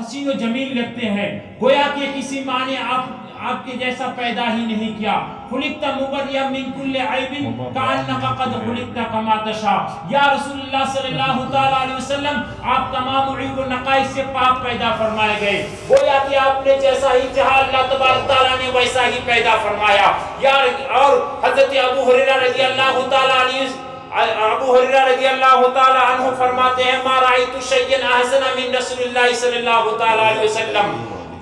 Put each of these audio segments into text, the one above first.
حسین و جمیل لگتے ہیں، گویا کہ کسی ماں نے آپ کے جیسا پیدا ہی نہیں کیا. خلقت مبرئا من کل عیب کانک قد خلقت کما تشاء. یا رسول اللہ صلی اللہ تعالی علیہ وسلم آپ تمام عیب و نقائص سے پاک پیدا فرمائے گئے، گویا کہ آپ نے جیسا ہی چاہا اللہ تبارک تعالیٰ نے ویسا ہی پیدا فرمایا. اور حضرت ابو ہریرہ رضی اللہ تعالی عنہ فرماتے ہیں ما رأیت شیئا احسن من رسول اللہ صلی اللہ تعالی علیہ وسلم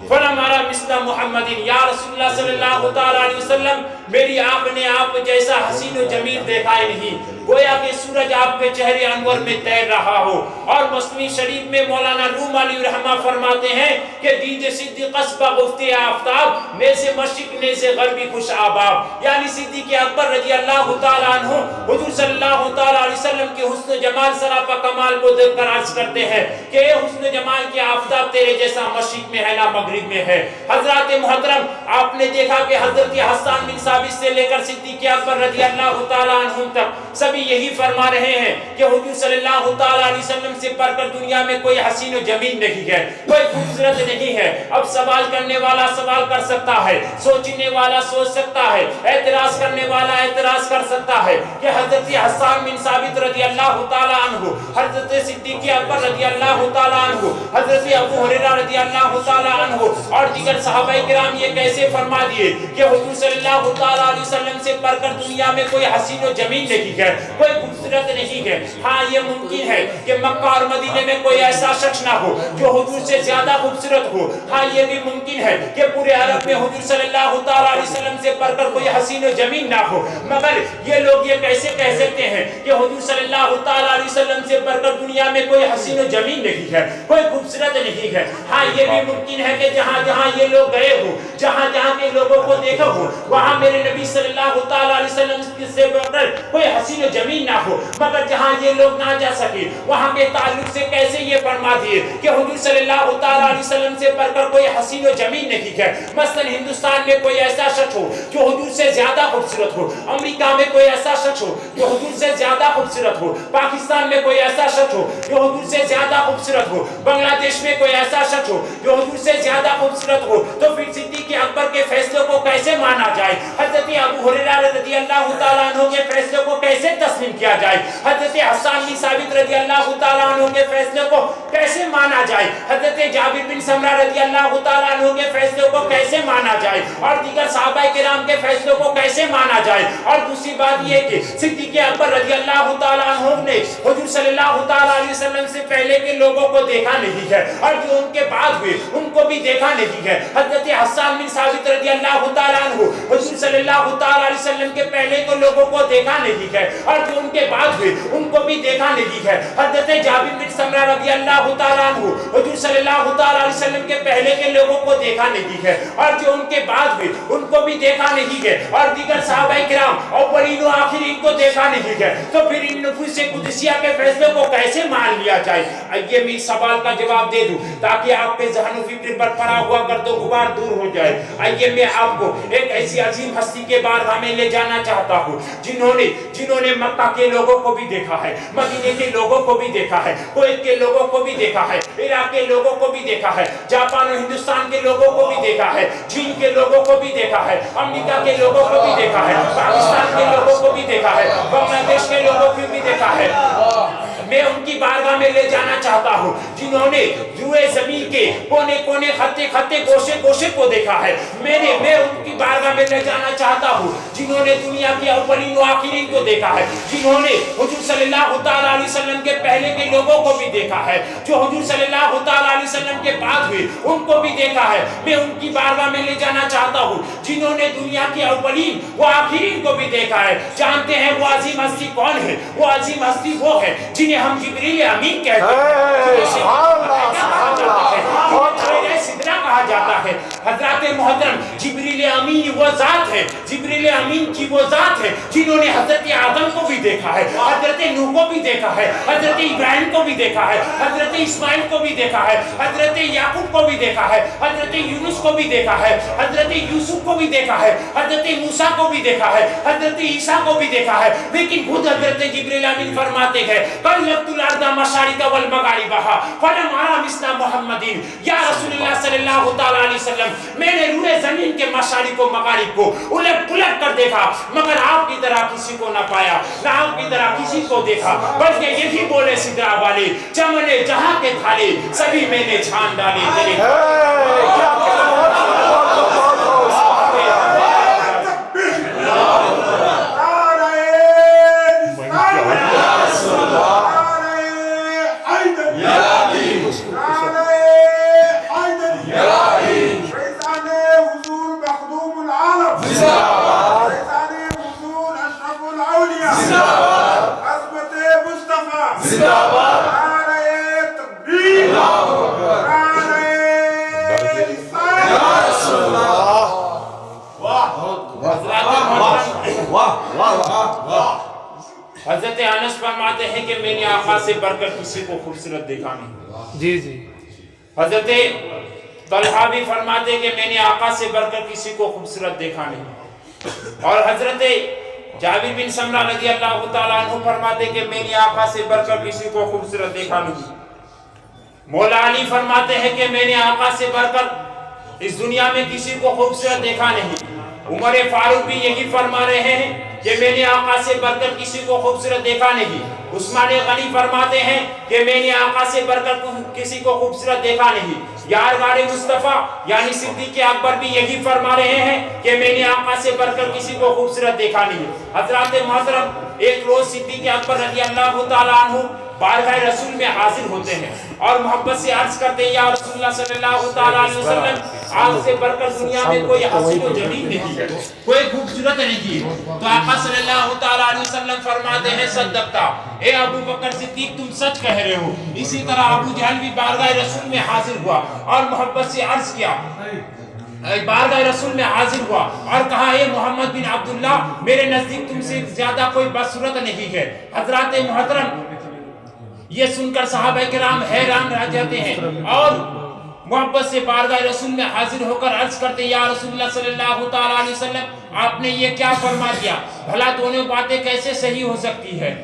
فلم ارى مثل محمد. یا رسول اللہ صلی اللہ تعالی علیہ وسلم میری آنکھ نے آپ جیسا حسین و جمیل دیکھا ہی نہیں، گویا کہ سورج آپ کے چہرے انور میں تیر رہا ہو. اور مسلم شریف میں مولانا روم علیہ الرحمہ فرماتے ہیں کہ دید صدیق قصبہ گفتے آفتاب نیزے مشرق نیزے غربی خوش آباب. یعنی صدیق اکبر رضی اللہ تعالیٰ عنہ حضور صلی اللہ تعالیٰ علیہ وسلم کے حسن جمال سراپا کمال کو دیکھ کر عرض کرتے ہیں کہ اے حسن جمال کے آفتاب تیرے جیسا مشرق میں ہے نہ مغرب میں ہے. حضرات محترم آپ نے دیکھا کہ حضرت حسان بن ثابت سے لے کر صدیق اکبر رضی اللہ تعالیٰ عنہ تک سبھی یہی فرما رہے ہیں کہ حضور صلی اللہ تعالیٰ علیہ وسلم سے پڑھ کر دنیا میں کوئی حسین و جمیل نہیں ہے، کوئی خوبصورت نہیں ہے. اب سوال کرنے والا سوال کر سکتا ہے، سوچنے والا سوچ سکتا ہے، اعتراض کرنے والا اعتراض کر سکتا ہے کہ حضرت حسان بن ثابت رضی اللہ تعالیٰ عنہ، حضرت صدیق اکبر رضی اللہ تعالیٰ عنہ، حضرت ابو ہریرہ رضی اللہ تعالیٰ عنہ اور دیگر صحابہ کرام یہ کیسے فرما دیے کہ حضور صلی اللہ تعالیٰ علیہ وسلم سے پڑھ کر دنیا میں کوئی حسین و جمیل نہیں ہے، کوئی خوبصورت نہیں ہے. ہاں یہ ممکن ہے کہ مکہ اور مدینے میں کوئی ایسا شخص نہ ہو جو حضور سے زیادہ خوبصورت ہو. ہاں یہ بھی ممکن ہے کہ پورے عرب میں حضور صلی اللہ تعالیٰ علیہ وسلم سے پڑھ کر کوئی حسین و جمیل نہ ہو. مگر یہ لوگ یہ کیسے کہہ سکتے ہیں کہ حضور صلی اللہ تعالیٰ علیہ وسلم سے پڑھ کر دنیا میں کوئی حسین و جمیل نہیں ہے، کوئی خوبصورت نہیں ہے. ہاں یہ بھی ممکن ہے کہ جہاں جہاں یہ لوگ گئے ہو، جہاں جہاں کے لوگوں کو دیکھا ہو، وہاں میرے نبی صلی اللہ تعالیٰ علیہ وسلم سے پڑھ کر کوئی حسین و جمیل نہ ہو. مگر جہاں یہ لوگ نہ جا سکے وہاں کے تعلق سے کیسے یہ فرما دیے کہ حضور صلی اللہ تعالیٰ علیہ وسلم سے پڑھ کر کوئی حسین و جمیل نہیں ہے. مثلا ہندوستان میں کوئی ایسا شخص ہو جو حضور سے زیادہ خوبصورت ہو، امریکہ میں کوئی ایسا شخص ہو جو حضور سے زیادہ خوبصورت ہو، پاکستان میں کوئی ایسا شخص ہو جو حضور سے زیادہ خوبصورت ہو، بنگلہ دیش میں کوئی ایسا شخص ہو جو حضور سے زیادہ خوبصورت ہو. تو پھر صدیق اکبر کے فیصلے کو کیسے مانا جائے؟ حضرت ابو ہریرہ رضی اللہ تعالیٰ عنہ کے فیصلے کو کیسے تسلیم کیا جائے؟ حضرت حسان بن ثابت رضی اللہ تعالیٰ عنہ کے فیصلے کو کیسے مانا جائے؟ حضرت جابر بن سمرہ رضی اللہ تعالیٰ عنہ کے فیصلے کو کیسے مانا جائے؟ اور دیگر صحابہ کرام کے فیصلوں کو کیسے مانا جائے؟ اور دوسری بات یہ کہ صدیق اکبر رضی اللہ تعالیٰ عنہ نے حضور صلی اللہ تعالیٰ علیہ وسلم سے پہلے کے لوگوں کو دیکھا نہیں ہے اور جو ان کے بعد ہوئے ان کو بھی دیکھا نہیں ہے. حضرت حسان بن ثابت رضی اللہ تعالیٰ عنہ حضور صلی اللہ تعالیٰ علیہ وسلم کے پہلے کے لوگوں کو دیکھا نہیں ہے اور جو ان کے بعد ہوئے ان کو بھی دیکھا نہیں ہے. حضرت جابر بن سمرہ رضی اللہ تعالیٰ عنہ حضور صلی اللہ تعالیٰ علیہ وسلم کے پہلے کے لوگوں کو دیکھا نہیں ہے اور جو ان کے بعد ہوئے ان کو بھی دیکھا نہیں ہے اور دیگر صحابہ کرام اولین و آخرین کو دیکھا نہیں ہے. تو پھر ان نفوس قدسیہ کے فیصلے کو کیسے مان لیا جائے؟ آئیے میں اس سوال کا جواب دے دوں تاکہ آپ کے ذہن و فکر پر پڑا ہوا گرد و غبار دور ہو جائے. آئیے میں آپ کو ایک ایسی عظیم ہستی کے بارگاہ میں لے جانا چاہتا ہوں جنہوں نے مکہ کے لوگوں کو بھی دیکھا ہے، مدینے کے لوگوں کو بھی دیکھا ہے، کویت کے لوگوں کو بھی دیکھا ہے، عراق کے لوگوں کو بھی دیکھا ہے، جاپان و ہندوستان کے لوگوں کو بھی دیکھا ہے، چین کے لوگوں کو بھی دیکھا ہے، امریکہ کے لوگوں کو بھی دیکھا ہے، پاکستان کے لوگوں کو بھی دیکھا ہے، بنگلہ دیش کے لوگوں کو بھی دیکھا ہے. میں ان کی بارگاہ میں لے جانا چاہتا ہوں جنہوں نے روئے زمین کے کونے کونے خطے خطے گوشے گوشے کو دیکھا ہے. میں ان کی بارگاہ میں لے جانا چاہتا ہوں جنہوں نے دنیا کے اولین و آخرین کو دیکھا ہے، جنہوں نے حضور صلی اللہ تعالیٰ علیہ وسلم کے پہلے کے لوگوں کو بھی دیکھا ہے، جو حضور صلی اللہ تعالیٰ علیہ وسلم کے بعد ہوئے ان کو بھی دیکھا ہے. میں ان کی بارگاہ میں لے جانا چاہتا ہوں جنہوں نے دنیا کے اولین و آخرین کو بھی دیکھا ہے. جانتے ہیں وہ عظیم ہستی کون ہے؟ وہ عظیم ہستی وہ ہے جنہیں ہم جبریل امین کہتے ہیں، سدرا کہا جاتا ہے. حضرات محترم جبریل امین امین وہ ذات ہے، جبریل امین کی وہ ذات ہے جنہوں نے حضرت آدم کو بھی دیکھا ہے، حضرت نوح کو بھی دیکھا ہے، حضرت ابراہیم کو بھی دیکھا ہے، حضرت اسماعیل کو بھی دیکھا ہے، حضرت یعقوب کو بھی دیکھا ہے، حضرت یونس کو بھی دیکھا ہے، حضرت یوسف کو بھی دیکھا ہے، حضرت موسیٰ کو بھی دیکھا ہے، حضرت عیسیٰ کو بھی دیکھا ہے۔ لیکن خود حضرت جبریل امین فرماتے ہیں قلبت الارض مشارق والمغاربها فلم ارى مثل محمد، یا رسول اللہ صلی اللہ تعالیٰ علیہ وسلم میں نے روئے زمین کے مشارق و مغارب کو الٹ پلٹ کر دیکھا مگر آپ کی طرح کسی کو نہ پایا، نہ آپ کی طرح کسی کو دیکھا، بلکہ یہی بولے سدرا والے چمنے جہاں کے تھالے سبھی میں نے چھان ڈالے تیرے حضرت انس فرماتے ہیں کہ میں نے آقا سے بڑھ کر کسی کو خوبصورت دیکھا نہیں۔ جی جی۔ حضرت طلحہ بھی فرماتے ہیں کہ میں نے آقا سے بڑھ کر کسی کو خوبصورت دیکھا نہیں، اور حضرت جابر بن سمرہ رضی اللہ تعالیٰ عنہ فرماتے ہیں کہ میں نے آقا سے بڑھ کر کسی کو خوبصورت دیکھا نہیں۔ مولا علی فرماتے ہیں کہ میں نے آقا سے بڑھ کر اس دنیا میں کسی کو خوبصورت دیکھا نہیں۔ عمر فاروق بھی یہی فرما رہے ہیں کہ میں نے آقا سے بڑھ کر کسی کو خوبصورت دیکھا نہیں۔ عثمان غنی فرماتے ہیں کہ میں نے آقا سے بڑھ کر کسی کو خوبصورت دیکھا نہیں۔ یارغار مصطفیٰ یعنی صدیق اکبر بھی یہی فرما رہے ہیں کہ میں نے آقا سے بڑھ کر کسی کو خوبصورت دیکھا نہیں۔ حضرات محترم، ایک روز صدیق اکبر رضی اللہ تعالیٰ عنہ بارگاہ رسول میں حاضر ہوتے ہیں اور محبت سے عرض کرتے ہیں یا رسول اللہ صلی اللہ تعالیٰ علیہ وسلم آپ سے بڑھ کر دنیا میں کوئی حسین و جمیل نہیں ہے، کوئی خوبصورت نہیں ہے۔ تو آقا صلی اللہ تعالیٰ علیہ وسلم فرماتے ہیں صدقتا، اے ابو بکر صدیق تم سچ کہہ رہے ہو۔ اسی طرح ابو جہل بھی بارگاہ رسول میں حاضر ہوا اور محبت سے عرض کیا، بارگاہ رسول میں حاضر ہوا اور کہا اے محمد بن عبداللہ میرے نزدیک تم سے زیادہ کوئی بدصورت نہیں ہے۔ حضرات محترم، یہ سن کر صحابہ کرام حیران رہ جاتے ہیں اور محبت سے بارگاہ رسول میں حاضر ہو کر عرض کرتے یا رسول اللہ صلی اللہ تعالیٰ علیہ وسلم آپ نے یہ کیا فرما دیا، بھلا دونوں باتیں کیسے صحیح ہو سکتی ہے،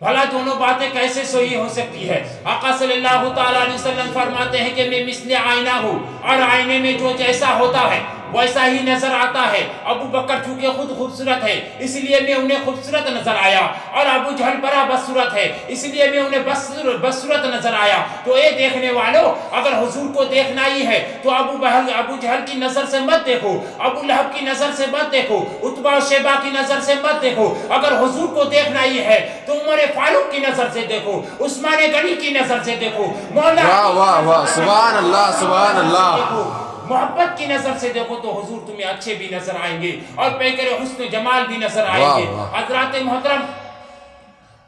بھلا دونوں باتیں کیسے صحیح ہو سکتی ہے۔ آقا صلی اللہ تعالیٰ علیہ وسلم فرماتے ہیں کہ میں مثل آئینہ ہوں اور آئینے میں جو جیسا ہوتا ہے ویسا ہی نظر آتا ہے۔ ابو بکر چونکہ خود خوبصورت ہے اس لیے میں انہیں خوبصورت نظر آیا، اور ابو جہل بڑا بدصورت ہے اس لیے میں انہیں بدصورت نظر آیا۔ تو اے دیکھنے والوں، اگر حضور کو دیکھنا ہی ہے تو ابو جہل کی نظر سے مت دیکھو، ابو لہب کی نظر سے مت دیکھو، عتبہ و شیبہ کی نظر سے مت دیکھو۔ اگر حضور کو دیکھنا ہی ہے تو عمر فاروق کی نظر سے دیکھو، عثمان غنی کی نظر سے دیکھو، مولا واہ واہ سبحان اللہ سبحان اللہ، محبت کی نظر سے دیکھو تو حضور تمہیں اچھے بھی نظر آئیں گے اور پیکر حسن و جمال بھی نظر آئیں گے۔ حضرات محترم،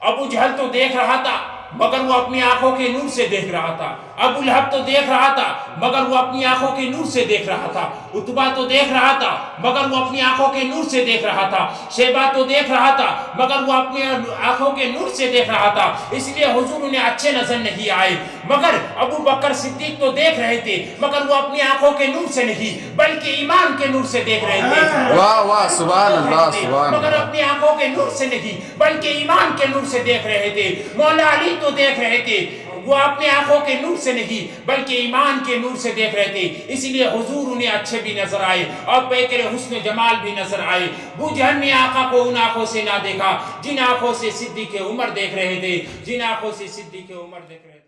ابو جہل تو دیکھ رہا تھا مگر وہ اپنی آنکھوں کے نور سے دیکھ رہا تھا، ابو لہب تو دیکھ رہا تھا مگر وہ اپنی آنکھوں کے نور سے دیکھ رہا تھا، عتبہ تو دیکھ رہا تھا مگر وہ اپنی آنکھوں کے نور سے دیکھ رہا تھا، شیبہ تو دیکھ رہا تھا مگر وہ اپنی آنکھوں کے نور سے دیکھ رہا تھا، اس لیے حضور انہیں اچھے نظر نہیں آئے۔ مگر ابو بکر صدیق تو دیکھ رہے تھے مگر وہ اپنی آنکھوں کے نور سے نہیں بلکہ ایمان کے نور سے دیکھ رہے تھے۔ واہ واہ سبحان اللہ سبحان مگر اللہ، اپنی آنکھوں کے نور سے نہیں بلکہ ایمان کے نور سے دیکھ رہے تھے۔ مولا علی تو دیکھ رہے تھے، وہ اپنے آنکھوں کے نور سے نہیں بلکہ ایمان کے نور سے دیکھ رہے تھے، اس لیے حضور انہیں اچھے بھی نظر آئے اور پیکر حسن جمال بھی نظر آئے۔ ابو جہل نے آقا کو ان آنکھوں سے نہ دیکھا جن آنکھوں سے صدیق عمر دیکھ رہے تھے، جن آنکھوں سے صدیق عمر دیکھ رہے تھے۔